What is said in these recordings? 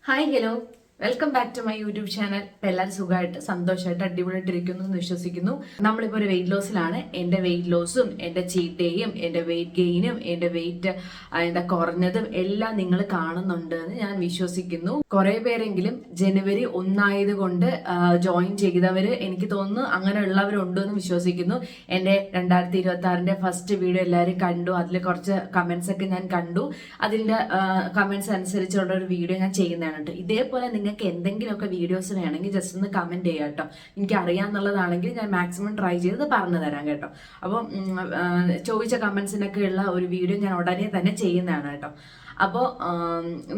Hi hello welcome back to my YouTube channel. ഇപ്പം എല്ലാവരും സുഖമായിട്ട് സന്തോഷമായിട്ട് അടിപൊളിയായിട്ടിരിക്കുന്നു എന്ന് വിശ്വസിക്കുന്നു. നമ്മളിപ്പോൾ ഒരു വെയിറ്റ് ലോസിലാണ്. എൻ്റെ വെയിറ്റ് ലോസും എൻ്റെ ചീറ്റ് ഡേയും എൻ്റെ വെയിറ്റ് ഗെയിനും എൻ്റെ വെയിറ്റ് കുറഞ്ഞതും എല്ലാം നിങ്ങൾ കാണുന്നുണ്ട് എന്ന് ഞാൻ വിശ്വസിക്കുന്നു. കുറെ പേരെങ്കിലും ജനുവരി 1 കൊണ്ട് ജോയിൻ ചെയ്തവര് എനിക്ക് തോന്നുന്നു അങ്ങനെയുള്ളവരുണ്ട് എന്ന് വിശ്വസിക്കുന്നു. എൻ്റെ 2026 ഫസ്റ്റ് വീഡിയോ എല്ലാവരും കണ്ടു. അതിൽ കുറച്ച് കമന്റ്സ് ഒക്കെ ഞാൻ കണ്ടു. അതിൻ്റെ കമന്റ്സ് അനുസരിച്ചുള്ള ഒരു വീഡിയോ ഞാൻ ചെയ്യുന്നതാണ്. ഇതേപോലെ നിങ്ങൾക്ക് എന്തെങ്കിലുമൊക്കെ വീഡിയോസ് വേണമെങ്കിൽ ജസ്റ്റ് ഒന്ന് കമന്റ് ചെയ്യാം കേട്ടോ. എനിക്ക് അറിയാമെന്നുള്ളതാണെങ്കിൽ ഞാൻ മാക്സിമം ട്രൈ ചെയ്ത് പറഞ്ഞു തരാം കേട്ടോ. അപ്പം ചോദിച്ച കമന്റ്സിനൊക്കെ ഉള്ള ഒരു വീഡിയോ ഞാൻ ഉടനെ തന്നെ ചെയ്യുന്നതാണ് കേട്ടോ. അപ്പോൾ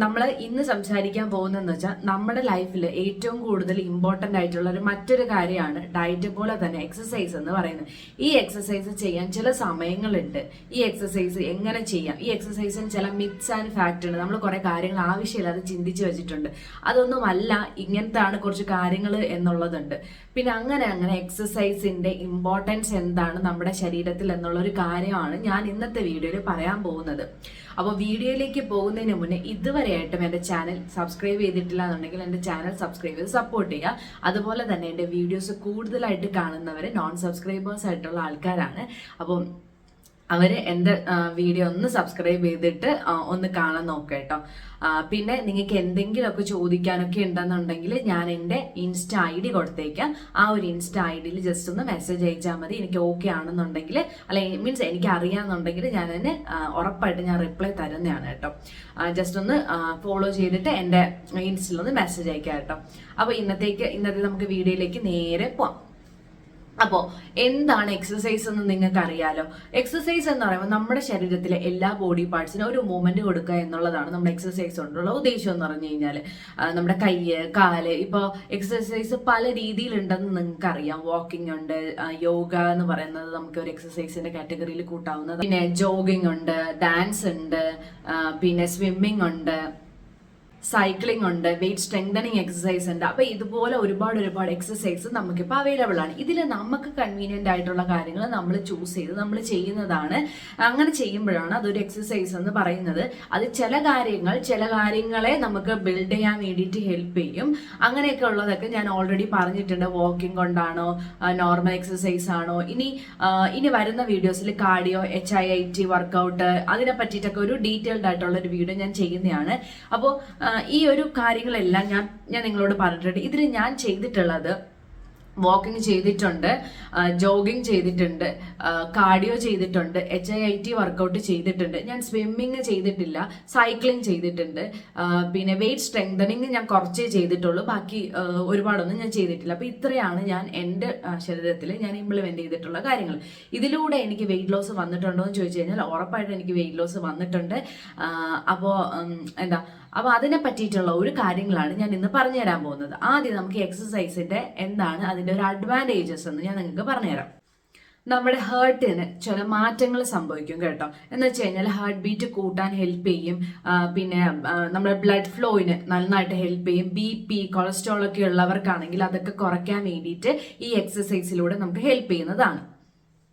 നമ്മൾ ഇന്ന് സംസാരിക്കാൻ പോകുന്നതെന്ന് വെച്ചാൽ നമ്മുടെ ലൈഫിൽ ഏറ്റവും കൂടുതൽ ഇമ്പോർട്ടൻ്റ് ആയിട്ടുള്ള മറ്റൊരു കാര്യമാണ് ഡയറ്റ് പോലെ തന്നെ എക്സസൈസ് എന്ന് പറയുന്നത്. ഈ എക്സസൈസ് ചെയ്യാൻ ചില സമയങ്ങളുണ്ട്. ഈ എക്സസൈസ് എങ്ങനെ ചെയ്യാം, ഈ എക്സസൈസിന് ചില മിത്സ് ആൻഡ് ഫാക്റ്റ് ഉണ്ട്. നമ്മൾ കുറേ കാര്യങ്ങൾ ആവശ്യമില്ലാതെ ചിന്തിച്ച് വെച്ചിട്ടുണ്ട്. അതൊന്നുമല്ല, ഇങ്ങനത്താണ് കുറച്ച് കാര്യങ്ങൾ എന്നുള്ളതുണ്ട്. പിന്നെ അങ്ങനെ എക്സസൈസിന്റെ ഇമ്പോർട്ടൻസ് എന്താണ് നമ്മുടെ ശരീരത്തിൽ എന്നുള്ള ഒരു കാര്യമാണ് ഞാൻ ഇന്നത്തെ വീഡിയോയിൽ പറയാൻ പോകുന്നത്. അപ്പോൾ വീഡിയോയിലേക്ക് പോകുന്നതിന് മുന്നേ ഇതുവരെയായിട്ടും എൻ്റെ ചാനൽ സബ്സ്ക്രൈബ് ചെയ്തിട്ടില്ല എന്നുണ്ടെങ്കിൽ എൻ്റെ ചാനൽ സബ്സ്ക്രൈബ് ചെയ്ത് സപ്പോർട്ട് ചെയ്യുക. അതുപോലെ തന്നെ എൻ്റെ വീഡിയോസ് കൂടുതലായിട്ട് കാണുന്നവർ നോൺ സബ്സ്ക്രൈബേഴ്സ് ആയിട്ടുള്ള ആൾക്കാരാണ്. അപ്പം അവർ എൻ്റെ വീഡിയോ ഒന്ന് സബ്സ്ക്രൈബ് ചെയ്തിട്ട് ഒന്ന് കാണാൻ നോക്കുക കേട്ടോ. പിന്നെ നിങ്ങൾക്ക് എന്തെങ്കിലുമൊക്കെ ചോദിക്കാനൊക്കെ ഉണ്ടെന്നുണ്ടെങ്കിൽ ഞാൻ എൻ്റെ ഇൻസ്റ്റ ID കൊടുത്തേക്കാം. ആ ഒരു ഇൻസ്റ്റ IDയിൽ ജസ്റ്റ് ഒന്ന് മെസ്സേജ് അയച്ചാൽ മതി. എനിക്ക് ഓക്കെ ആണെന്നുണ്ടെങ്കിൽ, അല്ലെങ്കിൽ മീൻസ് എനിക്ക് അറിയാമെന്നുണ്ടെങ്കിൽ ഞാൻ തന്നെ ഉറപ്പായിട്ട് ഞാൻ റിപ്ലൈ തരുന്നതാണ് കേട്ടോ. ജസ്റ്റ് ഒന്ന് ഫോളോ ചെയ്തിട്ട് എൻ്റെ ഇൻസ്റ്റയിൽ ഒന്ന് മെസ്സേജ് അയക്കാം കേട്ടോ. അപ്പോൾ ഇന്നത്തെ നമുക്ക് വീഡിയോയിലേക്ക് നേരെ പോവാം. അപ്പോൾ എന്താണ് എക്സസൈസ് എന്ന് നിങ്ങൾക്ക് അറിയാലോ. എക്സസൈസ് എന്ന് പറയുമ്പോൾ നമ്മുടെ ശരീരത്തിലെ എല്ലാ ബോഡി പാർട്സിനും ഒരു മൂവ്മെന്റ് കൊടുക്കുക എന്നുള്ളതാണ് നമ്മുടെ എക്സസൈസ് കൊണ്ടുള്ള ഉദ്ദേശം എന്ന് പറഞ്ഞു കഴിഞ്ഞാൽ. നമ്മുടെ കയ്യ്, കാല്, ഇപ്പോൾ എക്സസൈസ് പല രീതിയിലുണ്ടെന്ന് നിങ്ങൾക്ക് അറിയാം. വാക്കിംഗ് ഉണ്ട്, യോഗ എന്ന് പറയുന്നത് നമുക്ക് ഒരു എക്സസൈസിന്റെ കാറ്റഗറിയിൽ കൂട്ടാവുന്നത്. പിന്നെ ജോഗിങ് ഉണ്ട്, ഡാൻസ് ഉണ്ട്, പിന്നെ സ്വിമ്മിങ് ഉണ്ട്, സൈക്ലിംഗ് ഉണ്ട്, വെയിറ്റ് സ്ട്രെങ്തനിങ് എക്സസൈസ് ഉണ്ട്. അപ്പൊ ഇതുപോലെ ഒരുപാട് എക്സസൈസ് നമുക്കിപ്പോൾ അവൈലബിൾ ആണ്. ഇതിൽ നമുക്ക് കൺവീനിയന്റ് ആയിട്ടുള്ള കാര്യങ്ങൾ നമ്മൾ ചൂസ് ചെയ്ത് നമ്മൾ ചെയ്യുന്നതാണ്. അങ്ങനെ ചെയ്യുമ്പോഴാണ് അതൊരു എക്സസൈസ് എന്ന് പറയുന്നത്. അത് ചില കാര്യങ്ങളെ നമുക്ക് ബിൽഡ് ചെയ്യാൻ വേണ്ടിയിട്ട് ഹെൽപ്പ് ചെയ്യും. അങ്ങനെയൊക്കെ ഉള്ളതൊക്കെ ഞാൻ ഓൾറെഡി പറഞ്ഞിട്ടുണ്ട്. വാക്കിംഗ് കൊണ്ടാണോ, നോർമൽ എക്സസൈസ് ആണോ, ഇനി വരുന്ന വീഡിയോസിൽ കാർഡിയോ, HIIT വർക്കൗട്ട്, അതിനെ പറ്റിയിട്ടൊക്കെ ഒരു ഡീറ്റെയിൽഡ് ആയിട്ടുള്ള ഒരു വീഡിയോ ഞാൻ ചെയ്യുന്നതാണ്. അപ്പോൾ ഈ ഒരു കാര്യങ്ങളെല്ലാം ഞാൻ നിങ്ങളോട് പറഞ്ഞിട്ടുണ്ട്. ഇതിൽ ഞാൻ ചെയ്തിട്ടുള്ളത് വാക്കിംഗ് ചെയ്തിട്ടുണ്ട്, ജോഗിങ് ചെയ്തിട്ടുണ്ട്, കാർഡിയോ ചെയ്തിട്ടുണ്ട്, HIIT വർക്കൗട്ട് ചെയ്തിട്ടുണ്ട്. ഞാൻ സ്വിമ്മിങ് ചെയ്തിട്ടില്ല, സൈക്ലിംഗ് ചെയ്തിട്ടുണ്ട്. പിന്നെ വെയിറ്റ് സ്ട്രെങ്തനിങ് ഞാൻ കുറച്ചേ ചെയ്തിട്ടുള്ളൂ, ബാക്കി ഒരുപാടൊന്നും ഞാൻ ചെയ്തിട്ടില്ല. അപ്പോൾ ഇത്രയാണ് ഞാൻ എൻ്റെ ശരീരത്തിൽ ഞാൻ ഇംപ്ലിമെന്റ് ചെയ്തിട്ടുള്ള കാര്യങ്ങൾ. ഇതിലൂടെ എനിക്ക് വെയിറ്റ് ലോസ് വന്നിട്ടുണ്ടോ എന്ന് ചോദിച്ചു കഴിഞ്ഞാൽ ഉറപ്പായിട്ടും എനിക്ക് വെയിറ്റ് ലോസ് വന്നിട്ടുണ്ട്. അപ്പോൾ അതിനെ പറ്റിയിട്ടുള്ള ഒരു കാര്യങ്ങളാണ് ഞാൻ ഇന്ന് പറഞ്ഞു തരാൻ പോകുന്നത്. ആദ്യം നമുക്ക് എക്സസൈസിന്റെ എന്താണ് അതിന്റെ ഒരു അഡ്വാൻറ്റേജസ് എന്ന് ഞാൻ നിങ്ങൾക്ക് പറഞ്ഞുതരാം. നമ്മുടെ ഹാർട്ടിന് ചില മാറ്റങ്ങൾ സംഭവിക്കും കേട്ടോ. എന്ന് വെച്ച് കഴിഞ്ഞാൽ ഹാർട്ട് ബീറ്റ് കൂട്ടാൻ ഹെൽപ്പ് ചെയ്യും. പിന്നെ നമ്മുടെ ബ്ലഡ് ഫ്ലോയിന് നന്നായിട്ട് ഹെൽപ്പ് ചെയ്യും. BP, കൊളസ്ട്രോൾ ഒക്കെ ഉള്ളവർക്കാണെങ്കിൽ അതൊക്കെ കുറയ്ക്കാൻ വേണ്ടിയിട്ട് ഈ എക്സസൈസിലൂടെ നമുക്ക് ഹെൽപ്പ് ചെയ്യുന്നതാണ്.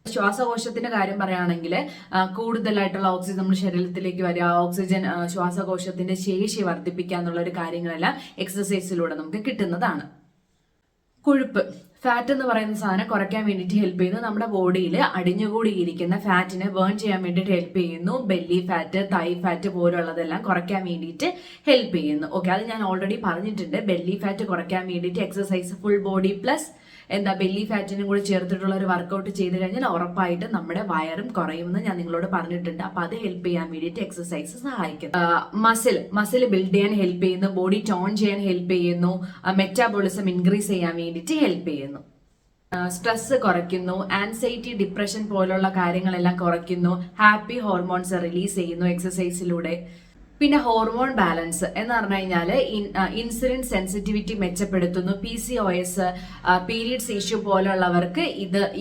ശ്വാസകോശത്തിന്റെ കാര്യം പറയുകയാണെങ്കിൽ കൂടുതലായിട്ടുള്ള ഓക്സിജൻ നമ്മുടെ ശരീരത്തിലേക്ക് വരിക, ഓക്സിജൻ ശ്വാസകോശത്തിന്റെ ശേഷി വർദ്ധിപ്പിക്കുക എന്നുള്ള ഒരു കാര്യങ്ങളെല്ലാം എക്സസൈസിലൂടെ നമുക്ക് കിട്ടുന്നതാണ്. കൊഴുപ്പ്, ഫാറ്റ് എന്ന് പറയുന്ന സാധനം കുറയ്ക്കാൻ വേണ്ടിയിട്ട് ഹെൽപ്പ് ചെയ്യുന്നു. നമ്മുടെ ബോഡിയിൽ അടിഞ്ഞുകൂടിയിരിക്കുന്ന ഫാറ്റിനെ ബേൺ ചെയ്യാൻ വേണ്ടിയിട്ട് ഹെൽപ്പ് ചെയ്യുന്നു. ബെല്ലി ഫാറ്റ്, തൈ ഫാറ്റ് പോലുള്ളതെല്ലാം കുറയ്ക്കാൻ വേണ്ടിയിട്ട് ഹെൽപ്പ് ചെയ്യുന്നു. ഓക്കെ, അത് ഞാൻ ഓൾറെഡി പറഞ്ഞിട്ടുണ്ട്. ബെല്ലി ഫാറ്റ് കുറയ്ക്കാൻ വേണ്ടിയിട്ട് exercise full body plus belly ഫാറ്റിനും കൂടി ചേർത്തിട്ടുള്ള ഒരു വർക്കൗട്ട് ചെയ്ത് കഴിഞ്ഞാൽ ഉറപ്പായിട്ടും നമ്മുടെ വയറും കുറയുമെന്ന് ഞാൻ നിങ്ങളോട് പറഞ്ഞിട്ടുണ്ട്. അപ്പൊ അത് ഹെൽപ്പ് ചെയ്യാൻ വേണ്ടിയിട്ട് എക്സസൈസ് സഹായിക്കും. മസിൽ ബിൽഡ് ചെയ്യാൻ ഹെൽപ്പ് ചെയ്യുന്നു, ബോഡി ടോൺ ചെയ്യാൻ ഹെൽപ്പ് ചെയ്യുന്നു, മെറ്റാബോളിസം ഇൻക്രീസ് ചെയ്യാൻ വേണ്ടിയിട്ട് ഹെൽപ്പ് ചെയ്യുന്നു. സ്ട്രെസ് കുറയ്ക്കുന്നു, ആൻസൈറ്റി, ഡിപ്രഷൻ പോലുള്ള കാര്യങ്ങളെല്ലാം കുറയ്ക്കുന്നു, ഹാപ്പി ഹോർമോൺസ് റിലീസ് ചെയ്യുന്നു എക്സസൈസിലൂടെ. പിന്നെ ഹോർമോൺ ബാലൻസ് എന്ന് പറഞ്ഞു കഴിഞ്ഞാൽ ഇൻസുലിൻ സെൻസിറ്റിവിറ്റി മെച്ചപ്പെടുത്തുന്നു. PCOS, പീരിയഡ്സ് ഇഷ്യൂ പോലുള്ളവർക്ക്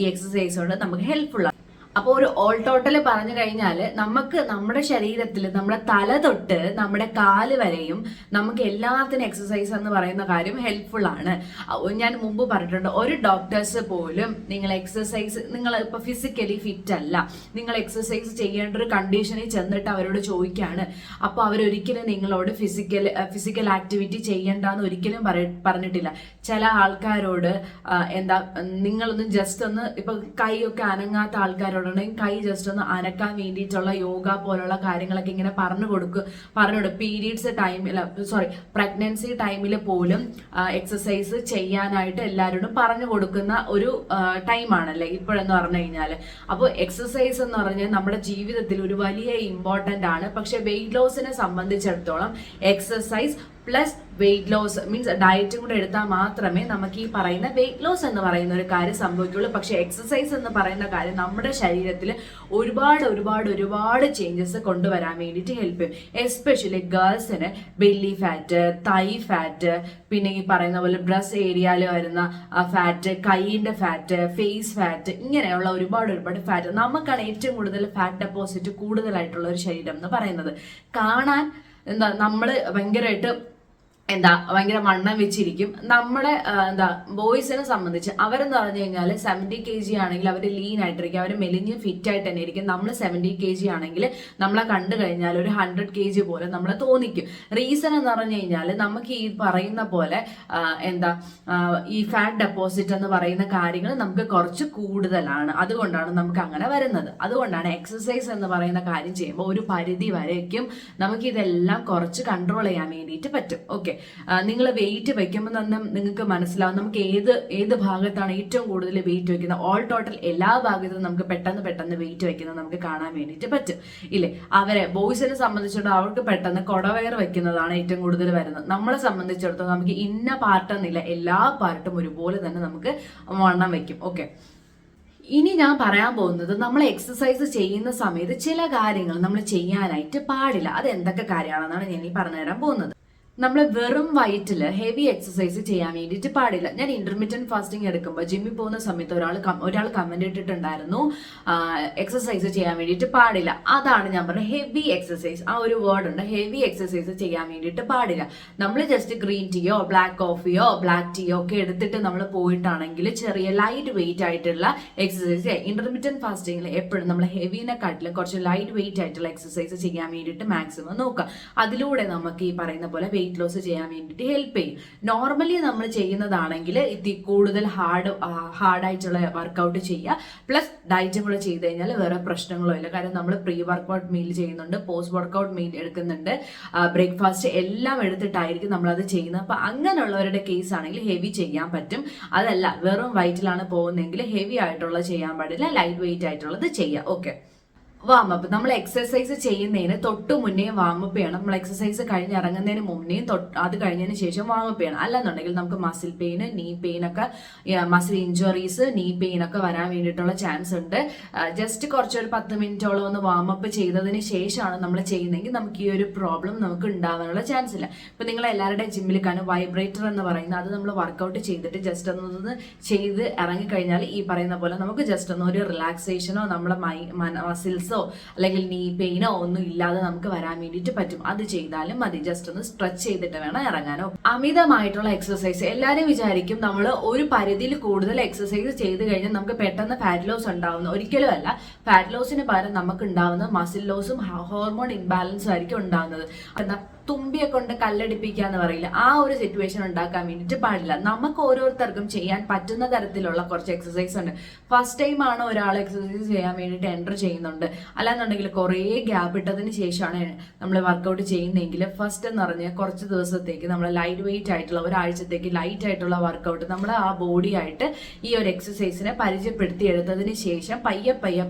ഈ എക്സസൈസ് കൊണ്ട് നമുക്ക് ഹെൽപ്ഫുൾ ആണ്. അപ്പോൾ ഒരു ഓൾ ടോട്ടൽ പറഞ്ഞു കഴിഞ്ഞാൽ നമുക്ക് നമ്മുടെ ശരീരത്തിൽ നമ്മുടെ തല തൊട്ട് നമ്മുടെ കാല് വരെയും നമുക്ക് എല്ലാത്തിനും എക്സസൈസ് എന്ന് പറയുന്ന കാര്യം ഹെൽപ്ഫുൾ ആണ്. ഞാൻ മുമ്പ് പറഞ്ഞിട്ടുണ്ട്, ഒരു ഡോക്ടേഴ്സ് പോലും നിങ്ങൾ എക്സസൈസ്, നിങ്ങൾ ഇപ്പൊ ഫിസിക്കലി ഫിറ്റ് അല്ല, നിങ്ങൾ എക്സസൈസ് ചെയ്യേണ്ട ഒരു കണ്ടീഷനിൽ ചെന്നിട്ട് അവരോട് ചോദിക്കുകയാണ്, അപ്പോൾ അവരൊരിക്കലും നിങ്ങളോട് ഫിസിക്കൽ ആക്ടിവിറ്റി ചെയ്യണ്ടെന്ന് ഒരിക്കലും പറഞ്ഞിട്ടില്ല. ചില ആൾക്കാരോട് എന്താ, നിങ്ങളൊന്ന് ജസ്റ്റ് ഒന്ന് ഇപ്പൊ കൈയൊക്കെ അനങ്ങാത്ത ആൾക്കാരോട് കൈ ജസ്റ്റ് ഒന്ന് അനക്കാൻ വേണ്ടിയിട്ടുള്ള യോഗ പോലുള്ള കാര്യങ്ങളൊക്കെ ഇങ്ങനെ പറഞ്ഞു കൊടുക്കും. പീരീഡ്സ് ടൈമിൽ, പ്രഗ്നൻസി ടൈമിൽ പോലും എക്സസൈസ് ചെയ്യാനായിട്ട് എല്ലാവരോടും പറഞ്ഞു കൊടുക്കുന്ന ഒരു ടൈമാണല്ലേ ഇപ്പോഴെന്ന് പറഞ്ഞു കഴിഞ്ഞാൽ. അപ്പോൾ എക്സസൈസ് എന്ന് പറഞ്ഞാൽ നമ്മുടെ ജീവിതത്തിൽ ഒരു വലിയ ഇമ്പോർട്ടൻ്റ് ആണ്. പക്ഷെ വെയിറ്റ് ലോസിനെ സംബന്ധിച്ചിടത്തോളം exercise plus weight loss means ഡയറ്റും കൂടെ എടുത്താൽ മാത്രമേ നമുക്ക് ഈ പറയുന്ന വെയിറ്റ് ലോസ് എന്ന് പറയുന്ന ഒരു കാര്യം സംഭവിക്കുള്ളൂ. പക്ഷെ എക്സസൈസ് എന്ന് പറയുന്ന കാര്യം നമ്മുടെ ശരീരത്തിൽ ഒരുപാട് ചേഞ്ചസ് കൊണ്ടുവരാൻ വേണ്ടിയിട്ട് ഹെൽപ്പ് ചെയ്യും. എസ്പെഷ്യലി ഗേൾസിന് ബെല്ലി ഫാറ്റ്, തൈ ഫാറ്റ്, പിന്നെ ഈ പറയുന്ന പോലെ ബ്രസ്റ്റ് ഏരിയയിൽ വരുന്ന ഫാറ്റ്, കൈയിൻ്റെ ഫാറ്റ്, ഫേസ് ഫാറ്റ്, ഇങ്ങനെയുള്ള ഒരുപാട് ഫാറ്റ്. നമുക്കാണ് ഏറ്റവും കൂടുതൽ ഫാറ്റ് ഡെപ്പോസിറ്റ് കൂടുതലായിട്ടുള്ള ഒരു ശരീരം എന്ന് പറയുന്നത്. കാണാൻ നമ്മൾ ഭയങ്കരമായിട്ട് ഭയങ്കര വണ്ണം വെച്ചിരിക്കും. നമ്മുടെ ബോയ്സിനെ സംബന്ധിച്ച് അവരെന്ന് പറഞ്ഞു കഴിഞ്ഞാൽ 70 kg ആണെങ്കിൽ അവർ ലീൻ ആയിട്ടിരിക്കും, അവർ മെലിഞ്ഞ് ഫിറ്റ് ആയിട്ട് തന്നെ ഇരിക്കും. നമ്മൾ 70 kg ആണെങ്കിൽ നമ്മളെ കണ്ടു കഴിഞ്ഞാൽ ഒരു 100 kg പോലെ നമ്മളെ തോന്നിക്കും. റീസൺ എന്ന് പറഞ്ഞു കഴിഞ്ഞാൽ നമുക്ക് ഈ പറയുന്ന പോലെ ഈ ഫാറ്റ് ഡെപ്പോസിറ്റ് എന്ന് പറയുന്ന കാര്യങ്ങൾ നമുക്ക് കുറച്ച് കൂടുതലാണ്. അതുകൊണ്ടാണ് നമുക്ക് അങ്ങനെ വരുന്നത്. അതുകൊണ്ടാണ് എക്സസൈസ് എന്ന് പറയുന്ന കാര്യം ചെയ്യുമ്പോൾ ഒരു പരിധി വരേക്കും നമുക്ക് ഇതെല്ലാം കുറച്ച് കൺട്രോൾ ചെയ്യാൻ വേണ്ടിയിട്ട് പറ്റും. ഓക്കെ, നിങ്ങൾ വെയിറ്റ് വെക്കുമ്പോൾ തന്നെ നിങ്ങൾക്ക് മനസ്സിലാവും നമുക്ക് ഏത് ഭാഗത്താണ് ഏറ്റവും കൂടുതൽ വെയിറ്റ് വെക്കുന്നത്. ഓൾ ടോട്ടൽ എല്ലാ ഭാഗത്തും നമുക്ക് പെട്ടെന്ന് വെയിറ്റ് വെക്കുന്നത് നമുക്ക് കാണാൻ വേണ്ടിയിട്ട് പറ്റും ഇല്ലേ. ബോയ്സിനെ സംബന്ധിച്ചിടത്തോളം അവർക്ക് പെട്ടെന്ന് കൊടവയർ വെക്കുന്നതാണ് ഏറ്റവും കൂടുതൽ വരുന്നത്. നമ്മളെ സംബന്ധിച്ചിടത്തോളം നമുക്ക് ഇന്ന പാർട്ടെന്നില്ല, എല്ലാ പാർട്ടും ഒരുപോലെ തന്നെ നമുക്ക് വണ്ണം വെക്കും. ഓക്കെ, ഇനി ഞാൻ പറയാൻ പോകുന്നത്, നമ്മൾ എക്സസൈസ് ചെയ്യുന്ന സമയത്ത് ചില കാര്യങ്ങൾ നമ്മൾ ചെയ്യാനായിട്ട് പാടില്ല. അത് എന്തൊക്കെ കാര്യമാണെന്നാണ് ഞാൻ ഈ പറഞ്ഞു തരാൻ പോകുന്നത്. നമ്മൾ വെറും വയറ്റിൽ ഹെവി എക്സസൈസ് ചെയ്യാൻ വേണ്ടിയിട്ട് പാടില്ല. ഞാൻ ഇന്റർമീഡിയറ്റ് ഫാസ്റ്റിംഗ് എടുക്കുമ്പോൾ ജിമ്മിൽ പോകുന്ന സമയത്ത് ഒരാൾ കമന്റ് ഇട്ടിട്ടുണ്ടായിരുന്നു, എക്സസൈസ് ചെയ്യാൻ വേണ്ടിയിട്ട് പാടില്ല. അതാണ് ഞാൻ പറഞ്ഞത്, ഹെവി എക്സസൈസ്. ആ ഒരു വേർഡ് ഉണ്ട്, ഹെവി എക്സസൈസ് ചെയ്യാൻ വേണ്ടിയിട്ട് പാടില്ല. നമ്മൾ ജസ്റ്റ് ഗ്രീൻ ടീയോ ബ്ലാക്ക് കോഫിയോ ബ്ലാക്ക് ടീയോ ഒക്കെ എടുത്തിട്ട് നമ്മൾ പോയിട്ടാണെങ്കിൽ ചെറിയ ലൈറ്റ് വെയിറ്റ് ആയിട്ടുള്ള എക്സസൈസ് ചെയ്യാം. ഇന്റർമീഡിയറ്റ് ഫാസ്റ്റിംഗിൽ എപ്പോഴും നമ്മൾ ഹെവിനെക്കാട്ടിലും കുറച്ച് ലൈറ്റ് വെയിറ്റ് ആയിട്ടുള്ള എക്സസൈസ് ചെയ്യാൻ വേണ്ടിയിട്ട് മാക്സിമം നോക്കുക. അതിലൂടെ നമുക്ക് ഈ പറയുന്ന പോലെ വെയിറ്റ് ലോസ് ചെയ്യാൻ വേണ്ടിയിട്ട് ഹെൽപ്പ് ചെയ്യും. നോർമലി നമ്മൾ ചെയ്യുന്നതാണെങ്കിൽ കൂടുതൽ ഹാർഡായിട്ടുള്ള വർക്കൗട്ട് ചെയ്യുക, പ്ലസ് ഡയറ്റും കൂടെ ചെയ്ത് കഴിഞ്ഞാൽ വേറെ പ്രശ്നങ്ങളോ ഇല്ല. കാരണം നമ്മൾ പ്രീ വർക്കൗട്ട് മീൽ ചെയ്യുന്നുണ്ട്, പോസ്റ്റ് വർക്കൗട്ട് മീൽ എടുക്കുന്നുണ്ട്, ബ്രേക്ക്ഫാസ്റ്റ് എല്ലാം എടുത്തിട്ടായിരിക്കും നമ്മളത് ചെയ്യുന്നത്. അപ്പം അങ്ങനെയുള്ളവരുടെ കേസ് ആണെങ്കിൽ ഹെവി ചെയ്യാൻ പറ്റും. അതല്ല വെറും വയറ്റിലാണ് പോകുന്നതെങ്കിൽ ഹെവി ആയിട്ടുള്ള ചെയ്യാൻ പാടില്ല, ലൈറ്റ് വെയിറ്റ് ആയിട്ടുള്ളത് ചെയ്യാം. Okay, warm up. നമ്മൾ എക്സസൈസ് ചെയ്യുന്നതിന് തൊട്ട് മുന്നേ വാമപ്പ് ചെയ്യണം. നമ്മൾ എക്സസൈസ് കഴിഞ്ഞ് ഇറങ്ങുന്നതിന് മുന്നേ അത് കഴിഞ്ഞതിന് ശേഷം വാമപ്പ് ചെയ്യണം. അല്ലെന്നുണ്ടെങ്കിൽ നമുക്ക് മസിൽ പെയിൻ, നീ പെയിൻ ഒക്കെ, മസിൽ ഇഞ്ചുറീസ്, നീ പെയിൻ ഒക്കെ വരാൻ വേണ്ടിയിട്ടുള്ള ചാൻസ് ഉണ്ട്. ജസ്റ്റ് കുറച്ചൊരു 10 മിനിറ്റോളം ഒന്ന് വാമപ്പ് ചെയ്തതിന് ശേഷമാണ് നമ്മൾ ചെയ്യുന്നതെങ്കിൽ നമുക്ക് ഈ ഒരു പ്രോബ്ലം നമുക്ക് ഉണ്ടാവാനുള്ള ചാൻസ് ഇല്ല. ഇപ്പൊ നിങ്ങൾ എല്ലാവരുടെയും ജിമ്മിൽ കാണും വൈബ്രേറ്റർ എന്ന് പറയുന്നത്, അത് നമ്മൾ വർക്കൗട്ട് ചെയ്തിട്ട് ജസ്റ്റ് ഒന്ന് ചെയ്ത് ഇറങ്ങിക്കഴിഞ്ഞാൽ ഈ പറയുന്ന പോലെ നമുക്ക് ജസ്റ്റ് ഒന്ന് ഒരു റിലാക്സേഷനോ നമ്മളെ മസിൽസോ അല്ലെങ്കിൽ നീ പെയിനോ ഒന്നും ഇല്ലാതെ നമുക്ക് വരാൻ വേണ്ടിയിട്ട് പറ്റും. അത് ചെയ്താലും മതി. ജസ്റ്റ് ഒന്ന് സ്ട്രെച്ച് ചെയ്തിട്ട് വേണം ഇറങ്ങാനോ. അമിതമായിട്ടുള്ള എക്സസൈസ്, എല്ലാവരും വിചാരിക്കും നമ്മൾ ഒരു പരിധിയിൽ കൂടുതൽ എക്സസൈസ് ചെയ്ത് കഴിഞ്ഞാൽ നമുക്ക് പെട്ടെന്ന് ഫാറ്റ് ലോസ് ഉണ്ടാവുന്നു. ഒരിക്കലും അല്ല. ഫാറ്റ് ലോസിന് പകരം നമുക്ക് ഉണ്ടാവുന്ന മസിൽ ലോസും ഹോർമോൺ ഇംബാലൻസും ആയിരിക്കും ഉണ്ടാകുന്നത്. എന്താ, തുമ്പിയെ കൊണ്ട് കല്ലടിപ്പിക്കുക എന്ന് പറയില്ല, ആ ഒരു സിറ്റുവേഷൻ ഉണ്ടാക്കാൻ വേണ്ടിയിട്ട് പാടില്ല. നമുക്ക് ഓരോരുത്തർക്കും ചെയ്യാൻ പറ്റുന്ന തരത്തിലുള്ള കുറച്ച് എക്സസൈസ് ഉണ്ട്. ഫസ്റ്റ് ടൈം ആണ് ഒരാൾ എക്സസൈസ് ചെയ്യാൻ വേണ്ടിയിട്ട് എൻ്റർ ചെയ്യുന്നുണ്ട്, അല്ലാന്നുണ്ടെങ്കിൽ കുറേ ഗ്യാപ്പ് ഇട്ടതിന് ശേഷമാണ് നമ്മൾ വർക്കൗട്ട് ചെയ്യുന്നതെങ്കിൽ ഫസ്റ്റ് എന്ന് പറഞ്ഞാൽ കുറച്ച് ദിവസത്തേക്ക് നമ്മൾ ലൈറ്റ് വെയിറ്റ് ആയിട്ടുള്ള ഒരാഴ്ചത്തേക്ക് ലൈറ്റ് ആയിട്ടുള്ള വർക്കൗട്ട് നമ്മൾ ആ ബോഡി ആയിട്ട് ഈ ഒരു എക്സസൈസിനെ പരിചയപ്പെടുത്തി എടുത്തതിന് ശേഷം പയ്യെ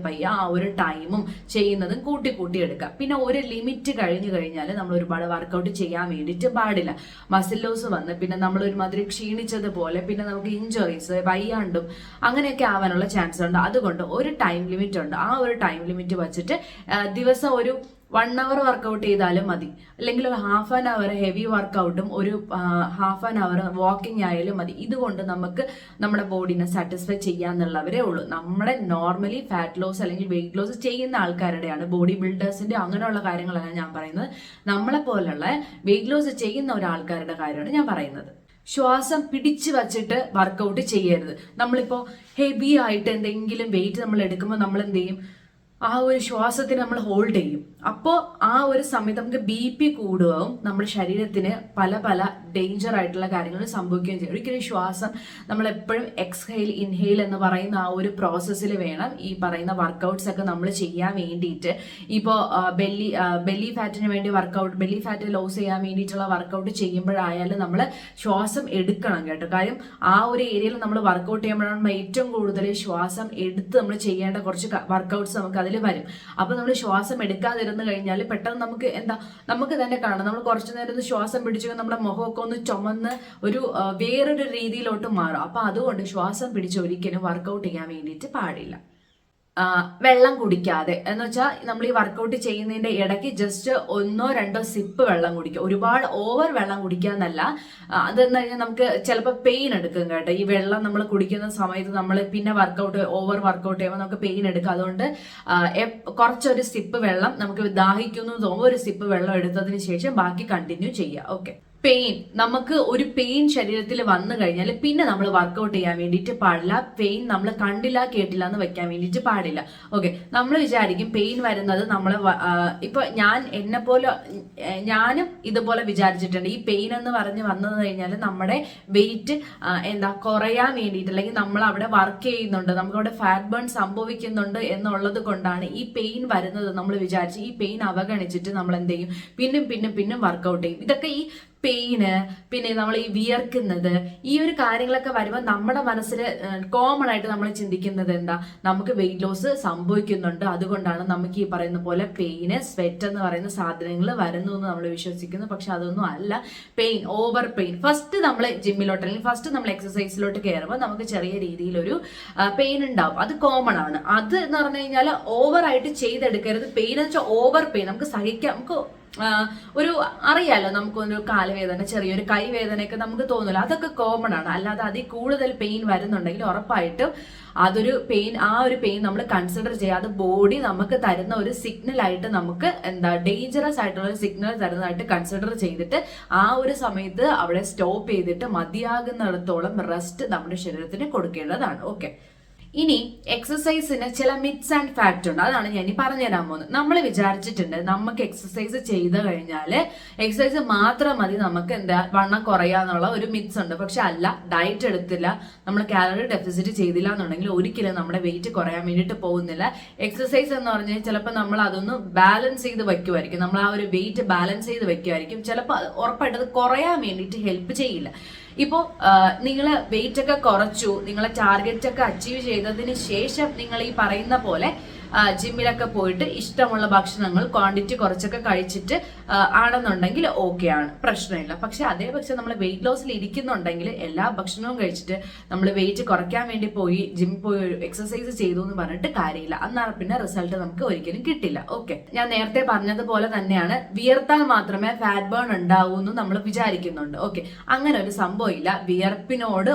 ആ ഒരു ടൈമും ചെയ്യുന്നതും കൂട്ടി എടുക്കുക. പിന്നെ ഒരു ലിമിറ്റ് കഴിഞ്ഞു കഴിഞ്ഞാൽ നമ്മൾ ഒരുപാട് വർക്കൗട്ട് ചെയ്യാൻ വേണ്ടിയിട്ട് പാടില്ല. മസിൽ ലോസ് വന്ന് പിന്നെ നമ്മൾ ഒരുമാതിരി ക്ഷീണിച്ചതുപോലെ പിന്നെ നമുക്ക് ഇഞ്ചുറീസ്, വയ്യാണ്ടും അങ്ങനെയൊക്കെ ആവാനുള്ള ചാൻസ് ഉണ്ട്. അതുകൊണ്ട് ഒരു ടൈം ലിമിറ്റ് ഉണ്ട്. ആ ഒരു ടൈം ലിമിറ്റ് വെച്ചിട്ട് ദിവസം ഒരു 1 hour വർക്കൗട്ട് ചെയ്താലും മതി, അല്ലെങ്കിൽ ഒരു ഹാഫ് ആൻ അവർ ഹെവി വർക്കൗട്ടും ഒരു ഹാഫ് ആൻ അവർ വാക്കിംഗ് ആയാലും മതി. ഇതുകൊണ്ട് നമുക്ക് നമ്മുടെ ബോഡിനെ സാറ്റിസ്ഫൈ ചെയ്യാന്നുള്ളവരേ ഉള്ളൂ. നമ്മുടെ നോർമലി ഫാറ്റ് ലോസ് അല്ലെങ്കിൽ വെയിറ്റ് ലോസ് ചെയ്യുന്ന ആൾക്കാരുടെയാണ്, ബോഡി ബിൽഡേഴ്സിന്റെ അങ്ങനെയുള്ള കാര്യങ്ങളല്ല ഞാൻ പറയുന്നത്. നമ്മളെ പോലുള്ള വെയിറ്റ് ലോസ് ചെയ്യുന്ന ഒരാൾക്കാരുടെ കാര്യമാണ് ഞാൻ പറയുന്നത്. ശ്വാസം പിടിച്ചു വച്ചിട്ട് വർക്കൗട്ട് ചെയ്യരുത്. നമ്മളിപ്പോൾ ഹെവി ആയിട്ട് എന്തെങ്കിലും വെയിറ്റ് നമ്മൾ എടുക്കുമ്പോൾ നമ്മൾ എന്ത് ചെയ്യും, ആ ഒരു ശ്വാസത്തിന് നമ്മൾ ഹോൾഡ് ചെയ്യും. അപ്പോൾ ആ ഒരു സമയത്ത് നമുക്ക് BP കൂടുകയും നമ്മുടെ ശരീരത്തിന് പല പല ഡേഞ്ചർ ആയിട്ടുള്ള കാര്യങ്ങൾ സംഭവിക്കുകയും ചെയ്യും. ഒരിക്കലും ശ്വാസം നമ്മൾ എപ്പോഴും എക്സ്ഹെയിൽ ഇൻഹെയിൽ എന്ന് പറയുന്ന ആ ഒരു വേണം ഈ പറയുന്ന വർക്കൗട്ട്സ് ഒക്കെ നമ്മൾ ചെയ്യാൻ വേണ്ടിയിട്ട്. ഇപ്പോൾ ബെല്ലി ഫാറ്റിന് വേണ്ടി വർക്കൗട്ട്, ബെല്ലി ഫാറ്റ് ലോസ് ചെയ്യാൻ വേണ്ടിയിട്ടുള്ള വർക്കൗട്ട് ചെയ്യുമ്പോഴായാലും നമ്മൾ ശ്വാസം എടുക്കണം കേട്ടോ. കാര്യം ആ ഒരു ഏരിയയിൽ നമ്മൾ വർക്കൗട്ട് ചെയ്യുമ്പോഴാണ് ഏറ്റവും കൂടുതൽ ശ്വാസം എടുത്ത് നമ്മൾ ചെയ്യേണ്ട കുറച്ച് വർക്കൗട്ട്സ് നമുക്ക് അതിൽ വരും. അപ്പൊ നമ്മൾ ശ്വാസം എടുക്കാതിരുന്നു കഴിഞ്ഞാൽ പെട്ടെന്ന് നമുക്ക് തന്നെ കാണാം, നമ്മൾ കുറച്ചു നേരം ശ്വാസം പിടിച്ചു നമ്മുടെ മുഖമൊക്കെ ഒന്ന് ചുമന്ന് വേറൊരു രീതിയിലോട്ട് മാറും. അപ്പൊ അതുകൊണ്ട് ശ്വാസം പിടിച്ച് ഒരിക്കലും വർക്കൗട്ട് ചെയ്യാൻ വേണ്ടിയിട്ട് പാടില്ല. വെള്ളം കുടിക്കാതെ എന്ന് വെച്ചാൽ നമ്മൾ ഈ വർക്കൗട്ട് ചെയ്യുന്നതിന്റെ ഇടയ്ക്ക് ജസ്റ്റ് 1-2 സിപ്പ് വെള്ളം കുടിക്കുക. ഒരുപാട് ഓവർ വെള്ളം കുടിക്കാന്നല്ല. അതെന്ന് കഴിഞ്ഞാൽ നമുക്ക് ചിലപ്പോൾ പെയിൻ എടുക്കും കേട്ടോ. ഈ വെള്ളം നമ്മൾ കുടിക്കുന്ന സമയത്ത് നമ്മൾ പിന്നെ ഓവർ വർക്കൗട്ട് ചെയ്യുമ്പോൾ നമുക്ക് പെയിൻ എടുക്കും. അതുകൊണ്ട് കുറച്ചൊരു സിപ്പ് വെള്ളം, നമുക്ക് ദാഹിക്കുന്നു തോന്നുമ്പോൾ ഒരു സിപ്പ് വെള്ളം എടുത്തതിന് ശേഷം ബാക്കി കണ്ടിന്യൂ ചെയ്യുക. ഓക്കെ. നമുക്ക് ഒരു പെയിൻ ശരീരത്തിൽ വന്നു കഴിഞ്ഞാൽ പിന്നെ നമ്മൾ വർക്കൗട്ട് ചെയ്യാൻ വേണ്ടിയിട്ട് പാടില്ല. പെയിൻ നമ്മൾ കണ്ടില്ല കേട്ടില്ല എന്ന് വെക്കാൻ വേണ്ടിയിട്ട് പാടില്ല. ഓക്കെ. നമ്മൾ വിചാരിക്കും പെയിൻ വരുന്നത് നമ്മളെ ഇപ്പൊ ഞാനും ഇതുപോലെ വിചാരിച്ചിട്ടുണ്ട്. ഈ പെയിൻ എന്ന് പറഞ്ഞ് വന്നു കഴിഞ്ഞാൽ നമ്മുടെ വെയിറ്റ് കുറയാൻ വേണ്ടിയിട്ട്, അല്ലെങ്കിൽ നമ്മൾ അവിടെ വർക്ക് ചെയ്യുന്നുണ്ട്, നമുക്കവിടെ ഫാറ്റ് ബേൺ സംഭവിക്കുന്നുണ്ട് എന്നുള്ളത് കൊണ്ടാണ് ഈ പെയിൻ വരുന്നത് നമ്മൾ വിചാരിച്ച് ഈ പെയിൻ അവഗണിച്ചിട്ട് നമ്മൾ എന്ത് ചെയ്യും, പിന്നും വർക്കൗട്ട് ചെയ്യും. ഇതൊക്കെ ഈ പെയിന്, പിന്നെ നമ്മൾ ഈ വിയർക്കുന്നത്, ഈ ഒരു കാര്യങ്ങളൊക്കെ വരുമ്പോൾ നമ്മുടെ മനസ്സിൽ കോമൺ ആയിട്ട് നമ്മൾ ചിന്തിക്കുന്നത് നമുക്ക് വെയിറ്റ് ലോസ് സംഭവിക്കുന്നുണ്ട്, അതുകൊണ്ടാണ് നമുക്ക് ഈ പറയുന്ന പോലെ പെയിന്, സ്വെറ്റ് എന്ന് പറയുന്ന സാധനങ്ങൾ വരുന്നു എന്ന് നമ്മൾ വിശ്വസിക്കുന്നു. പക്ഷെ അതൊന്നും അല്ല. പെയിൻ, ഓവർ പെയിൻ, ഫസ്റ്റ് നമ്മൾ ജിമ്മിലോട്ട് അല്ലെങ്കിൽ ഫസ്റ്റ് നമ്മൾ എക്സസൈസിലോട്ട് കയറുമ്പോൾ നമുക്ക് ചെറിയ രീതിയിലൊരു പെയിൻ ഉണ്ടാവും. അത് കോമൺ ആണ്. അത് എന്ന് പറഞ്ഞു കഴിഞ്ഞാൽ ഓവറായിട്ട് ചെയ്തെടുക്കരുത്. പെയിൻ എന്ന് വെച്ചാൽ ഓവർ പെയിൻ നമുക്ക് സഹിക്കാം. നമുക്ക് അറിയാലോ, നമുക്കൊരു കാലുവേദന, ചെറിയൊരു കൈവേദനയൊക്കെ നമുക്ക് തോന്നില്ല. അതൊക്കെ കോമൺ ആണ്. അല്ലാതെ അതിൽ കൂടുതൽ പെയിൻ വരുന്നുണ്ടെങ്കിൽ ഉറപ്പായിട്ടും അതൊരു പെയിൻ, ആ ഒരു പെയിൻ നമ്മൾ കൺസിഡർ ചെയ്യാതെ ബോഡി നമുക്ക് തരുന്ന ഒരു സിഗ്നൽ ആയിട്ട്, നമുക്ക് ഡേഞ്ചറസ് ആയിട്ടുള്ള ഒരു സിഗ്നൽ തരുന്നതായിട്ട് കൺസിഡർ ചെയ്തിട്ട് ആ ഒരു സമയത്ത് അവിടെ സ്റ്റോപ്പ് ചെയ്തിട്ട് മതിയാകുന്നിടത്തോളം റെസ്റ്റ് നമ്മുടെ ശരീരത്തിന് കൊടുക്കേണ്ടതാണ്. ഓക്കെ. ഇനി എക്സസൈസിന് ചില മിത്സ് ആൻഡ് ഫാക്റ്റ് ഉണ്ട്. അതാണ് ഞാൻ പറഞ്ഞു തരാൻ പോകുന്നത്. നമ്മൾ വിചാരിച്ചിട്ടുണ്ട് നമുക്ക് എക്സസൈസ് ചെയ്ത് കഴിഞ്ഞാൽ എക്സസൈസ് മാത്രം മതി നമുക്ക് വണ്ണം കുറയാന്നുള്ള ഒരു മിത്സ് ഉണ്ട്. പക്ഷെ അല്ല. ഡയറ്റ് എടുത്തില്ല, നമ്മൾ കാലറി ഡെഫിസിറ്റ് ചെയ്തില്ല എന്നുണ്ടെങ്കിൽ ഒരിക്കലും നമ്മുടെ വെയിറ്റ് കുറയാൻ വേണ്ടിയിട്ട് പോകുന്നില്ല. എക്സസൈസ് എന്ന് പറഞ്ഞാൽ ചിലപ്പോൾ നമ്മൾ അതൊന്ന് ബാലൻസ് ചെയ്ത് വെക്കുമായിരിക്കും, നമ്മൾ ആ ഒരു വെയിറ്റ് ബാലൻസ് ചെയ്ത് വെക്കുമായിരിക്കും. ചിലപ്പോൾ കുറയാൻ വേണ്ടിയിട്ട് ഹെൽപ്പ് ചെയ്യില്ല. ഇപ്പോൾ നിങ്ങൾ വെയിറ്റ് ഒക്കെ കുറച്ചു, നിങ്ങളെ ടാർഗറ്റ് ഒക്കെ അച്ചീവ് ചെയ്തതിന് ശേഷം നിങ്ങൾ ഈ പറയുന്ന പോലെ ജിമ്മിലൊക്കെ പോയിട്ട് ഇഷ്ടമുള്ള ഭക്ഷണങ്ങൾ ക്വാണ്ടിറ്റി കുറച്ചൊക്കെ കഴിച്ചിട്ട് ആണെന്നുണ്ടെങ്കിൽ ഓക്കെ ആണ്, പ്രശ്നമില്ല. പക്ഷെ അതേപക്ഷെ നമ്മൾ വെയിറ്റ് ലോസിൽ ഇരിക്കുന്നുണ്ടെങ്കിൽ എല്ലാ ഭക്ഷണവും കഴിച്ചിട്ട് നമ്മൾ വെയിറ്റ് കുറയ്ക്കാൻ വേണ്ടി പോയി ജിമ്മിൽ പോയി എക്സസൈസ് ചെയ്തു എന്ന് പറഞ്ഞിട്ട് കാര്യമില്ല. എന്നാൽ പിന്നെ റിസൾട്ട് നമുക്ക് ഒരിക്കലും കിട്ടില്ല. ഓക്കെ. ഞാൻ നേരത്തെ പറഞ്ഞതുപോലെ തന്നെയാണ്, വിയർത്താൽ മാത്രമേ ഫാറ്റ് ബേൺ ഉണ്ടാവൂ എന്ന് നമ്മൾ വിചാരിക്കുന്നുണ്ട്. ഓക്കെ. അങ്ങനെ ഒരു സംഭവം ഇല്ല. വിയർപ്പിനോട്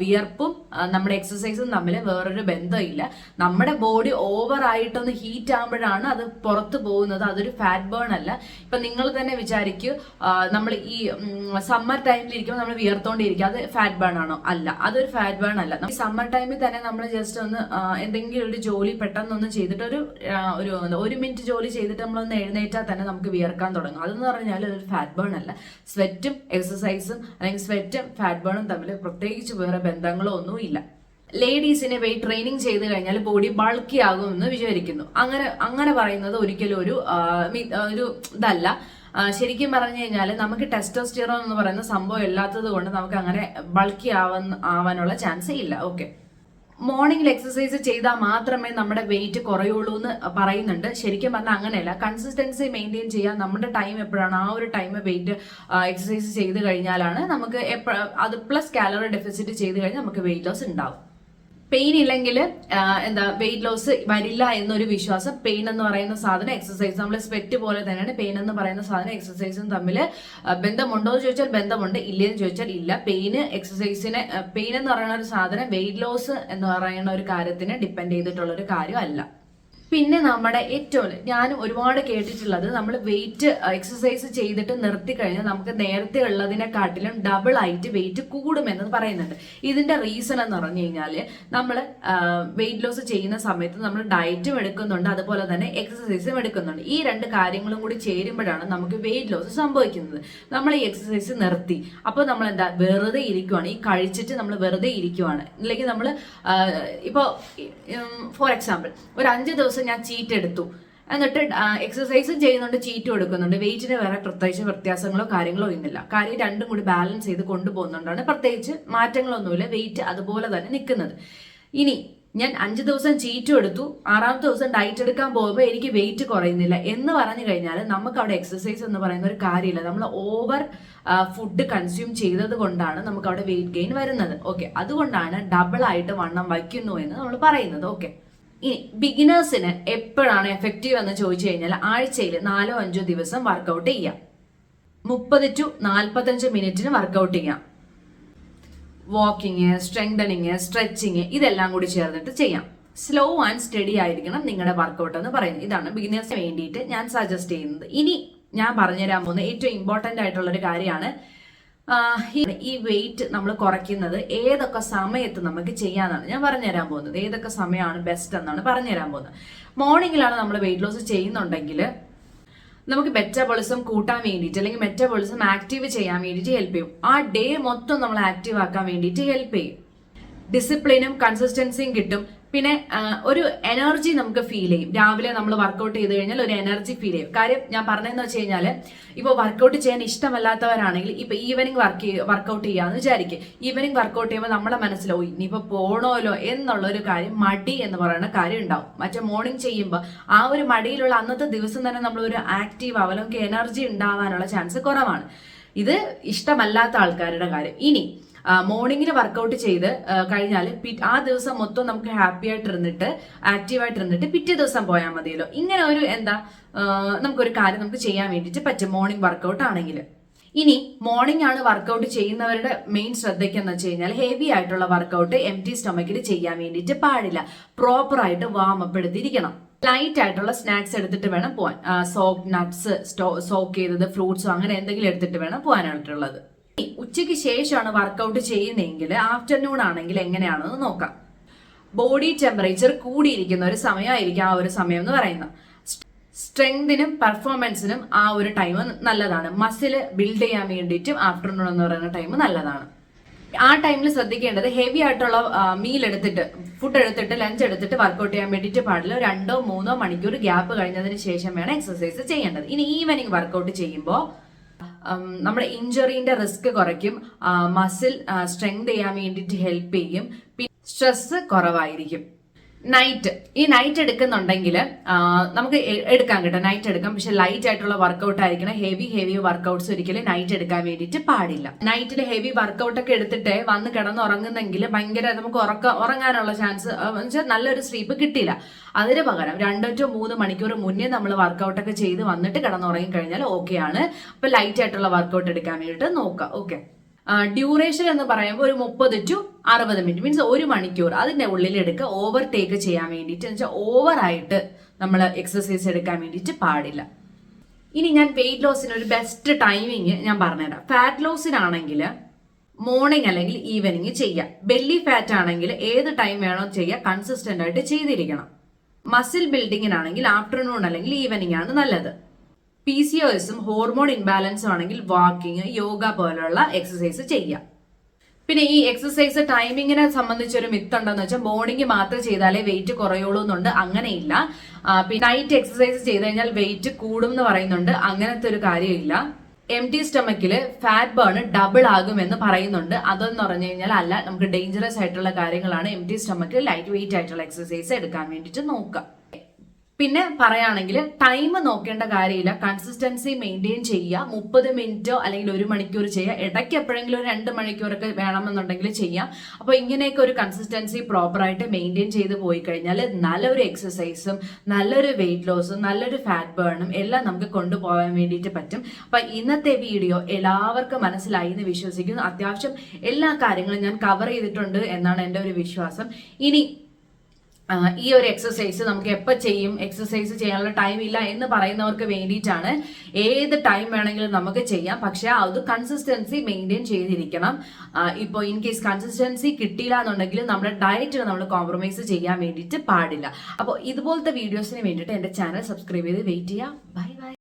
വിയർപ്പും നമ്മുടെ എക്സസൈസും തമ്മിൽ വേറൊരു ബന്ധമില്ല. നമ്മുടെ ബോഡി ഓവർ ആയിട്ടൊന്ന് ഹീറ്റ് ആകുമ്പോഴാണ് അത് പുറത്തു പോകുന്നത്. അതൊരു ഫാറ്റ് ബേൺ അല്ല. ഇപ്പൊ നിങ്ങൾ തന്നെ വിചാരിക്കൂ, നമ്മൾ ഈ സമ്മർ ടൈമിൽ ഇരിക്കുമ്പോൾ നമ്മൾ വിയർത്തോണ്ടിരിക്കുക, അത് ഫാറ്റ് ബേൺ ആണോ? അല്ല, അതൊരു ഫാറ്റ് ബേൺ അല്ല. ഈ സമ്മർ ടൈമിൽ തന്നെ നമ്മൾ ജസ്റ്റ് ഒന്ന് എന്തെങ്കിലും ഒരു ജോലി പെട്ടെന്നൊന്ന് ചെയ്തിട്ട് ഒരു മിനിറ്റ് ജോലി ചെയ്തിട്ട് നമ്മളൊന്ന് എഴുന്നേറ്റാൽ തന്നെ നമുക്ക് വിയർക്കാൻ തുടങ്ങും. അതെന്ന് പറഞ്ഞാൽ അതൊരു ഫാറ്റ് ബേൺ അല്ല. സ്വെറ്റും എക്സസൈസും അല്ലെങ്കിൽ സ്വെറ്റും ഫാറ്റ് ബേണും തമ്മിൽ പ്രത്യേകിച്ച് വേറെ ബന്ധങ്ങളോ ഒന്നും ഇല്ല. ലേഡീസിനെ വെയിറ്റ് ട്രെയിനിങ് ചെയ്ത് കഴിഞ്ഞാൽ ബോഡി ബൾക്കി ആകുമെന്ന് വിചാരിക്കുന്നു. അങ്ങനെ പറയുന്നത് ഒരിക്കലും ഒരു ഇതല്ല. ശരിക്കും പറഞ്ഞു കഴിഞ്ഞാൽ നമുക്ക് ടെസ്റ്റോസ്റ്റിറോൺ എന്ന് പറയുന്ന സംഭവം ഇല്ലാത്തത് കൊണ്ട് നമുക്ക് അങ്ങനെ ബൾക്കി ആവാനുള്ള ചാൻസേ ഇല്ല. ഓക്കെ. മോർണിംഗിൽ എക്സസൈസ് ചെയ്താൽ മാത്രമേ നമ്മുടെ വെയിറ്റ് കുറയുള്ളൂ എന്ന് പറയുന്നുണ്ട്. ശരിക്കും പറഞ്ഞാൽ അങ്ങനെയല്ല. കൺസിസ്റ്റൻസി മെയിൻറ്റെയിൻ ചെയ്യാൻ നമ്മുടെ ടൈം എപ്പോഴാണ്, ആ ഒരു ടൈം വെയിറ്റ് എക്സസൈസ് ചെയ്ത് കഴിഞ്ഞാലാണ് നമുക്ക് അത് പ്ലസ് കാലറി ഡെഫിസിറ്റ് ചെയ്ത് കഴിഞ്ഞാൽ നമുക്ക് വെയിറ്റ് ലോസ് ഉണ്ടാവും. പെയിൻ ഇല്ലെങ്കിൽ എന്താ വെയിറ്റ് ലോസ് വരില്ല എന്നൊരു വിശ്വാസം. പെയിൻ എന്ന് പറയുന്ന സാധനം എക്സസൈസ്, നമ്മൾ സ്വെറ്റ് പോലെ തന്നെയാണ് പെയിൻ എന്ന് പറയുന്ന സാധനം എക്സസൈസും തമ്മിൽ ബന്ധമുണ്ടോ എന്ന് ചോദിച്ചാൽ ബന്ധമുണ്ട്, ഇല്ലെന്ന് ചോദിച്ചാൽ ഇല്ല. പെയിൻ എന്ന് പറയുന്ന ഒരു സാധനം വെയിറ്റ് ലോസ് എന്ന് പറയുന്ന ഒരു കാര്യത്തിന് ഡിപ്പെൻഡ് ചെയ്തിട്ടുള്ള ഒരു കാര്യമല്ല. പിന്നെ നമ്മുടെ ഏറ്റവും ഞാൻ ഒരുപാട് കേട്ടിട്ടുള്ളത്, നമ്മൾ വെയിറ്റ് എക്സസൈസ് ചെയ്തിട്ട് നിർത്തി കഴിഞ്ഞാൽ നമുക്ക് നേരത്തെ ഉള്ളതിനെക്കാട്ടിലും ഡബിൾ ആയിട്ട് വെയിറ്റ് കൂടുമെന്ന് പറയുന്നുണ്ട്. ഇതിന്റെ റീസൺ എന്ന് പറഞ്ഞു കഴിഞ്ഞാൽ നമ്മൾ വെയിറ്റ് ലോസ് ചെയ്യുന്ന സമയത്ത് നമ്മൾ ഡയറ്റും എടുക്കുന്നുണ്ട്, അതുപോലെ തന്നെ എക്സസൈസും എടുക്കുന്നുണ്ട്. ഈ രണ്ട് കാര്യങ്ങളും കൂടി ചേരുമ്പോഴാണ് നമുക്ക് വെയിറ്റ് ലോസ് സംഭവിക്കുന്നത്. നമ്മൾ ഈ എക്സസൈസ് നിർത്തി, അപ്പോൾ നമ്മൾ എന്താ വെറുതെ ഇരിക്കുവാണ്, ഈ കഴിച്ചിട്ട് നമ്മൾ വെറുതെ ഇരിക്കുവാണ്. അല്ലെങ്കിൽ നമ്മൾ ഇപ്പോൾ ഫോർ എക്സാമ്പിൾ ഒരു 5 ദിവസം ഞാൻ ചീറ്റ് എടുത്തു, എന്നിട്ട് എക്സസൈസും ചെയ്യുന്നുണ്ട്, ചീറ്റും എടുക്കുന്നുണ്ട്. വെയിറ്റിന് വേറെ പ്രത്യേകിച്ച് വ്യത്യാസങ്ങളോ കാര്യങ്ങളോ ഇന്നില്ല. കാര്യം രണ്ടും കൂടി ബാലൻസ് ചെയ്ത് കൊണ്ടുപോകുന്നുണ്ടാണ്, പ്രത്യേകിച്ച് മാറ്റങ്ങളൊന്നുമില്ല, വെയിറ്റ് അതുപോലെ തന്നെ നിൽക്കുന്നത്. ഇനി ഞാൻ 5 ദിവസം ചീറ്റും എടുത്തു, 6ാമത്തെ ദിവസം ഡയറ്റ് എടുക്കാൻ പോകുമ്പോൾ എനിക്ക് വെയിറ്റ് കുറയുന്നില്ല എന്ന് പറഞ്ഞു കഴിഞ്ഞാൽ നമുക്ക് അവിടെ എക്സസൈസ് എന്ന് പറയുന്ന ഒരു കാര്യമില്ല. നമ്മൾ ഓവർ ഫുഡ് കൺസ്യൂം ചെയ്തത് കൊണ്ടാണ് നമുക്ക് അവിടെ വെയിറ്റ് ഗെയിൻ വരുന്നത്. ഓക്കെ, അതുകൊണ്ടാണ് ഡബിൾ ആയിട്ട് വണ്ണം വയ്ക്കുന്നു എന്ന് നമ്മൾ പറയുന്നത്. ഓക്കെ, ഇനി ബിഗിനേഴ്സിന് എപ്പോഴാണ് എഫക്റ്റീവ് എന്ന് ചോദിച്ചു കഴിഞ്ഞാൽ ആഴ്ചയിൽ 4-5 ദിവസം വർക്കൗട്ട് ചെയ്യാം. 30 to 45 മിനിറ്റിന് വർക്കൗട്ട് ചെയ്യാം. വാക്കിങ്, സ്ട്രെങ്തനിങ്, സ്ട്രെച്ചിങ് ഇതെല്ലാം കൂടി ചേർന്നിട്ട് ചെയ്യാം. സ്ലോ ആൻഡ് സ്റ്റഡി ആയിരിക്കണം നിങ്ങളുടെ വർക്കൗട്ട് എന്ന് പറയുന്നത്. ഇതാണ് ബിഗിനേഴ്സിന് വേണ്ടിയിട്ട് ഞാൻ സജസ്റ്റ് ചെയ്യുന്നത്. ഇനി ഞാൻ പറഞ്ഞുതരാൻ പോകുന്ന ഏറ്റവും ഇമ്പോർട്ടൻ്റ് ആയിട്ടുള്ള ഒരു കാര്യമാണ് ഈ വെയിറ്റ് നമ്മൾ കുറയ്ക്കുന്നത് ഏതൊക്കെ സമയത്ത് നമുക്ക് ചെയ്യാന്നാണ് ഞാൻ പറഞ്ഞുതരാൻ പോകുന്നത്. ഏതൊക്കെ സമയമാണ് ബെസ്റ്റ് എന്നാണ് പറഞ്ഞുതരാൻ പോകുന്നത്. മോർണിംഗിലാണ് നമ്മൾ വെയിറ്റ് ലോസ് ചെയ്യുന്നുണ്ടെങ്കിൽ നമുക്ക് മെറ്റബോളിസം കൂട്ടാൻ വേണ്ടിയിട്ട് അല്ലെങ്കിൽ മെറ്റബോളിസം ആക്റ്റീവ് ചെയ്യാൻ വേണ്ടിയിട്ട് ഹെൽപ്പ് ചെയ്യും. ആ ഡേ മൊത്തം നമ്മൾ ആക്റ്റീവ് ആക്കാൻ വേണ്ടിയിട്ട് ഹെൽപ്പ് ചെയ്യും. ഡിസിപ്ലിനും കൺസിസ്റ്റൻസിയും കിട്ടും. പിന്നെ ഒരു എനർജി നമുക്ക് ഫീൽ ചെയ്യും. രാവിലെ നമ്മൾ വർക്കൗട്ട് ചെയ്ത് കഴിഞ്ഞാൽ ഒരു എനർജി ഫീൽ ചെയ്യും. കാര്യം ഞാൻ പറഞ്ഞതെന്ന് വെച്ച് കഴിഞ്ഞാൽ ഇപ്പോൾ വർക്കൗട്ട് ചെയ്യാൻ ഇഷ്ടമല്ലാത്തവരാണെങ്കിൽ ഇപ്പൊ ഈവനിങ് വർക്കൗട്ട് ചെയ്യാന്ന് വിചാരിക്കും. ഈവനിങ് വർക്കൗട്ട് ചെയ്യുമ്പോൾ നമ്മുടെ മനസ്സിലോ ഇനിയിപ്പോൾ പോണോലോ എന്നുള്ളൊരു കാര്യം, മടി എന്ന് പറയുന്ന കാര്യം ഉണ്ടാവും. മറ്റേ മോർണിംഗ് ചെയ്യുമ്പോൾ ആ ഒരു മടിയിലുള്ള അന്നത്തെ ദിവസം തന്നെ നമ്മൾ ഒരു ആക്റ്റീവ് ആവാൻ, നമുക്ക് എനർജി ഉണ്ടാവാനുള്ള ചാൻസ് കുറവാണ്. ഇത് ഇഷ്ടമല്ലാത്ത ആൾക്കാരുടെ കാര്യം. ഇനി മോർണിംഗിന് വർക്കൗട്ട് ചെയ്ത് കഴിഞ്ഞാൽ ആ ദിവസം മൊത്തം നമുക്ക് ഹാപ്പി ആയിട്ടിരുന്നിട്ട് ആക്റ്റീവായിട്ട് ഇരുന്നിട്ട് പിറ്റേ ദിവസം പോയാൽ മതിയല്ലോ. ഇങ്ങനെ ഒരു നമുക്കൊരു കാര്യം നമുക്ക് ചെയ്യാൻ വേണ്ടിയിട്ട് പറ്റും മോർണിംഗ് വർക്കൗട്ട് ആണെങ്കിൽ. ഇനി മോർണിംഗ് ആണ് വർക്കൗട്ട് ചെയ്യുന്നവരുടെ മെയിൻ ശ്രദ്ധയ്ക്കെന്ന് വെച്ച് കഴിഞ്ഞാൽ ഹെവി ആയിട്ടുള്ള വർക്കൗട്ട് എംപ്റ്റി സ്റ്റൊമക്കിൽ ചെയ്യാൻ വേണ്ടിയിട്ട് പാടില്ല. പ്രോപ്പർ ആയിട്ട് വാം അപ്പ് എടുത്തിരിക്കണം. ലൈറ്റ് ആയിട്ടുള്ള സ്നാക്സ് എടുത്തിട്ട് വേണം പോവാൻ. സോക്ക് നട്ട്സ്, സോക്ക് ചെയ്തത്, ഫ്രൂട്ട്സോ അങ്ങനെ എന്തെങ്കിലും എടുത്തിട്ട് വേണം പോകാനായിട്ടുള്ളത്. ഉച്ചയ്ക്ക് ശേഷമാണ് വർക്കൗട്ട് ചെയ്യുന്നതെങ്കിൽ ആഫ്റ്റർനൂൺ ആണെങ്കിൽ എങ്ങനെയാണെന്ന് നോക്കാം. ബോഡി ടെമ്പറേച്ചർ കൂടിയിരിക്കുന്ന ഒരു സമയമായിരിക്കും ആ ഒരു സമയം എന്ന് പറയുന്നത്. സ്ട്രെങ്തിനും പെർഫോമൻസിനും ആ ഒരു ടൈം നല്ലതാണ്. മസിൽ ബിൽഡ് ചെയ്യാൻ വേണ്ടിയിട്ടും ആഫ്റ്റർനൂൺ എന്ന് പറയുന്ന ടൈം നല്ലതാണ്. ആ ടൈമിൽ ശ്രദ്ധിക്കേണ്ടത് ഹെവി ആയിട്ടുള്ള മീൽ എടുത്തിട്ട്, ഫുഡ് എടുത്തിട്ട്, ലഞ്ച് എടുത്തിട്ട് വർക്കൗട്ട് ചെയ്യാൻ വേണ്ടിയിട്ട് പാടില്ല. 2-3 മണിക്കൂർ ഗ്യാപ്പ് കഴിഞ്ഞതിന് ശേഷം വേണം എക്സസൈസ് ചെയ്യേണ്ടത്. ഇനി ഈവനിങ് വർക്കൗട്ട് ചെയ്യുമ്പോൾ നമ്മുടെ ഇഞ്ചുറീന്റെ റിസ്ക് കുറയ്ക്കും, മസിൽ സ്ട്രെങ്ത് ചെയ്യാൻ വേണ്ടിയിട്ട് ഹെൽപ്പ് ചെയ്യും, പിന്നെ സ്ട്രെസ് കുറവായിരിക്കും. ഈ നൈറ്റ് എടുക്കുന്നുണ്ടെങ്കിൽ നമുക്ക് എടുക്കാൻ കിട്ടും, നൈറ്റ് എടുക്കാം. പക്ഷെ ലൈറ്റ് ആയിട്ടുള്ള വർക്കൗട്ട് ആയിരിക്കണം. ഹെവി വർക്കൗട്ട്സ് ഒരിക്കലും നൈറ്റ് എടുക്കാൻ വേണ്ടിയിട്ട് പാടില്ല. നൈറ്റിൽ ഹെവി വർക്കൗട്ട് ഒക്കെ എടുത്തിട്ട് വന്ന് കിടന്ന് ഉറങ്ങുന്നെങ്കിൽ ഭയങ്കര നമുക്ക് ഉറങ്ങാനുള്ള ചാൻസ് വെച്ചാൽ നല്ലൊരു സ്ലീപ്പ് കിട്ടില്ല. അതിന് പകരം 2 to 3 മണിക്കൂർ മുന്നേ നമ്മൾ വർക്കൗട്ട് ഒക്കെ ചെയ്ത് വന്നിട്ട് കിടന്നുറങ്ങി കഴിഞ്ഞാൽ ഓക്കെയാണ്. അപ്പൊ ലൈറ്റ് ആയിട്ടുള്ള വർക്കൗട്ട് എടുക്കാൻ വേണ്ടിയിട്ട് നോക്കാം. ഓക്കെ, ഡ്യൂറേഷൻ എന്ന് പറയുമ്പോൾ ഒരു 30 to 60 മിനിറ്റ്, മീൻസ് 1 മണിക്കൂർ അതിന്റെ ഉള്ളിൽ എടുക്കുക. ഓവർ ടേക്ക് ചെയ്യാൻ വേണ്ടിയിട്ട് എന്ന് വെച്ചാൽ ഓവറായിട്ട് നമ്മൾ എക്സസൈസ് എടുക്കാൻ വേണ്ടിയിട്ട് പാടില്ല. ഇനി ഞാൻ വെയിറ്റ് ലോസിന് ഒരു ബെസ്റ്റ് ടൈമിങ് ഞാൻ പറഞ്ഞുതരാം. ഫാറ്റ് ലോസിനാണെങ്കിൽ മോർണിംഗ് അല്ലെങ്കിൽ ഈവനിങ് ചെയ്യാം. ബെല്ലി ഫാറ്റ് ആണെങ്കിൽ ഏത് ടൈം വേണോ ചെയ്യാം, കൺസിസ്റ്റന്റ് ആയിട്ട് ചെയ്തിരിക്കണം. മസിൽ ബിൽഡിങ്ങിനാണെങ്കിൽ ആഫ്റ്റർനൂൺ അല്ലെങ്കിൽ ഈവനിങ് ആണ് നല്ലത്. PCOSും ഹോർമോൺ ഇംബാലൻസും ആണെങ്കിൽ വാക്കിംഗ്, യോഗ പോലുള്ള എക്സസൈസ് ചെയ്യാം. പിന്നെ ഈ എക്സസൈസ് ടൈമിങ്ങിനെ സംബന്ധിച്ചൊരു മിത്ത് ഉണ്ടെന്ന് വെച്ചാൽ മോർണിംഗ് മാത്രം ചെയ്താലേ വെയിറ്റ് കുറയുള്ളൂ എന്നുണ്ട്. അങ്ങനെയില്ല. പിന്നെ നൈറ്റ് എക്സസൈസ് ചെയ്ത് കഴിഞ്ഞാൽ വെയിറ്റ് കൂടും എന്ന് പറയുന്നുണ്ട്. അങ്ങനത്തെ ഒരു കാര്യമില്ല. എംപ്റ്റി സ്റ്റൊമക്കിൽ ഫാറ്റ് ബേൺ ഡബിൾ ആകുമെന്ന് പറയുന്നുണ്ട്. അതെന്ന് പറഞ്ഞു കഴിഞ്ഞാൽ അല്ല, നമുക്ക് ഡേഞ്ചറസ് ആയിട്ടുള്ള കാര്യങ്ങളാണ്. എംപ്റ്റി സ്റ്റൊമക്കിൽ ലൈറ്റ് വെയിറ്റ് ആയിട്ടുള്ള എക്സസൈസ് എടുക്കാൻ വേണ്ടിയിട്ട് നോക്കാം. പിന്നെ പറയുകയാണെങ്കിൽ ടൈം നോക്കേണ്ട കാര്യമില്ല, കൺസിസ്റ്റൻസി മെയിൻറ്റെയിൻ ചെയ്യുക. 30 മിനിറ്റോ അല്ലെങ്കിൽ 1 മണിക്കൂർ ചെയ്യുക, ഇടയ്ക്ക് എപ്പോഴെങ്കിലും ഒരു 2 മണിക്കൂറൊക്കെ വേണമെന്നുണ്ടെങ്കിൽ ചെയ്യാം. അപ്പോൾ ഇങ്ങനെയൊക്കെ ഒരു കൺസിസ്റ്റൻസി പ്രോപ്പറായിട്ട് മെയിൻറ്റെയിൻ ചെയ്ത് പോയി കഴിഞ്ഞാൽ നല്ലൊരു എക്സസൈസും നല്ലൊരു വെയിറ്റ് ലോസും നല്ലൊരു ഫാറ്റ് ബേണും എല്ലാം നമുക്ക് കൊണ്ടുപോകാൻ വേണ്ടിയിട്ട് പറ്റും. അപ്പം ഇന്നത്തെ വീഡിയോ എല്ലാവർക്കും മനസ്സിലായി എന്ന് വിശ്വസിക്കുന്നു. അത്യാവശ്യം എല്ലാ കാര്യങ്ങളും ഞാൻ കവർ ചെയ്തിട്ടുണ്ട് എന്നാണ് എൻ്റെ ഒരു വിശ്വാസം. ഇനി ഈ ഒരു എക്സസൈസ് നമുക്ക് എപ്പോൾ ചെയ്യും, എക്സസൈസ് ചെയ്യാനുള്ള ടൈം ഇല്ല എന്ന് പറയുന്നവർക്ക് വേണ്ടിയിട്ടാണ്. ഏത് ടൈം വേണമെങ്കിലും നമുക്ക് ചെയ്യാം, പക്ഷെ അത് കൺസിസ്റ്റൻസി മെയിൻറ്റെയിൻ ചെയ്തിരിക്കണം. ഇപ്പോൾ ഇൻ കേസ് കൺസിസ്റ്റൻസി കിട്ടിയില്ല എന്നുണ്ടെങ്കിൽ നമ്മുടെ ഡയറ്റിൽ നമ്മൾ കോംപ്രമൈസ് ചെയ്യാൻ വേണ്ടിയിട്ട് പാടില്ല. അപ്പോൾ ഇതുപോലത്തെ വീഡിയോസിന് വേണ്ടിയിട്ട് എൻ്റെ ചാനൽ സബ്സ്ക്രൈബ് ചെയ്ത് വെയിറ്റ് ചെയ്യുക. Bye bye.